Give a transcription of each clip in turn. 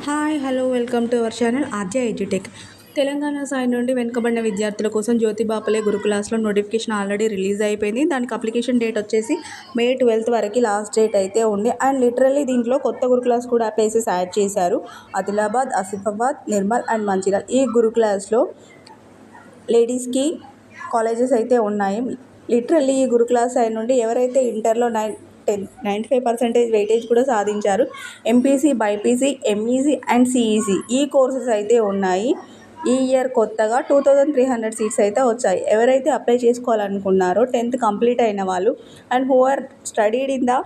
Hi hello welcome to our channel Aadya edutech. Telangana side నుండి వెనుకబడిన విద్యార్థుల కోసం జ్యోతి బాపులే గురుకులాస్లో నోటిఫికేషన్ ఆల్రెడీ రిలీజ్ అయిపోయింది. దానికి అప్లికేషన్ డేట్ వచ్చేసి మే 12 వరకు లాస్ట్ డేట్ అయితే ఉంది. అండ్ లిటరల్లీ దీంట్లో కొత్త గురుకులాస్ కూడా ప్లేసెస్ యాడ్ చేశారు. ఆదిలాబాద్, ఆసిఫాబాద్, నిర్మల్ అండ్ మంచిర్యాల ఈ గురుకులాస్లో లేడీస్కి కాలేజెస్ అయితే ఉన్నాయి. లిటరల్లీ ఈ గురుకులాస్ సైడ్ నుండి ఎవరైతే ఇంటర్లో 95% వెయిటేజ్ కూడా సాధించారు. MPC, BiPC, MEC and CEC ఈ కోర్సెస్ అయితే ఉన్నాయి. ఈ ఇయర్ కొత్తగా 2300 సీట్స్ అయితే వచ్చాయి. ఎవరైతే అప్లై చేసుకోవాలనుకున్నారో 10th కంప్లీట్ అయిన వాళ్ళు and who are studied in the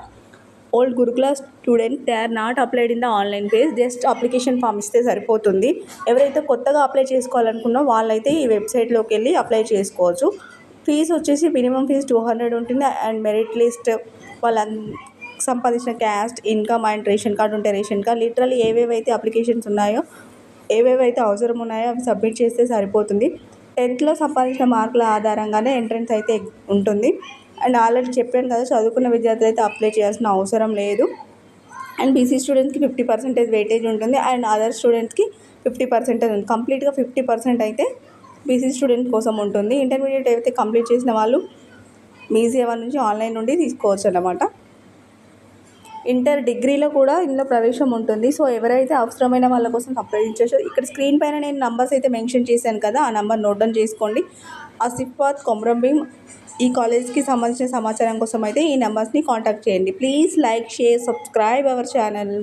old Gurukula student, they are not applied in the online phase. Just application form ఇస్తే సరిపోతుంది. ఎవరైతే కొత్తగా అప్లై చేసుకోవాలనుకున్నో వాళ్ళైతే ఈ వెబ్సైట్లోకి వెళ్ళి అప్లై చేసుకోవచ్చు. ఫీజు వచ్చేసి మినిమం ఫీజు 200 ఉంటుంది. అండ్ మెరిట్ లిస్ట్, వాళ్ళ సంపాదించిన caste, income and ration card ఉంటే రేషన్ కార్డ్, లిటరల్లీ ఏవేవైతే అప్లికేషన్స్ ఉన్నాయో, ఏవేవైతే అవసరం ఉన్నాయో అవి సబ్మిట్ చేస్తే సరిపోతుంది. 10th సంపాదించిన మార్కుల ఆధారంగానే ఎంట్రన్స్ అయితే ఉంటుంది. అండ్ ఆల్రెడీ చెప్పాను కదా, చదువుకున్న విద్యార్థులు అయితే అప్లై చేయాల్సిన అవసరం లేదు. అండ్ బీసీ స్టూడెంట్స్కి 50% వెయిటేజ్ ఉంటుంది. అండ్ అదర్ స్టూడెంట్స్కి 50% ఉంది. కంప్లీట్గా 50% అయితే బీసీ స్టూడెంట్ కోసం ఉంటుంది. ఇంటర్మీడియట్ అయితే కంప్లీట్ చేసిన వాళ్ళు మీ సేవ నుంచి ఆన్లైన్ నుండి తీసుకోవచ్చు అన్నమాట. ఇంటర్, డిగ్రీలో కూడా ఇందులో ప్రవేశం ఉంటుంది. సో ఎవరైతే అవసరమైన వాళ్ళ కోసం సంప్రదించవచ్చు. ఇక్కడ స్క్రీన్ పైన నేను నంబర్స్ అయితే మెన్షన్ చేశాను కదా, ఆ నంబర్ నోట్ డౌన్ చేసుకోండి. ఆసిఫాబాద్, కొమరంభీం ఈ కాలేజ్కి సంబంధించిన సమాచారం కోసం అయితే ఈ నెంబర్స్ని కాంటాక్ట్ చేయండి. Please like, share, subscribe our channel.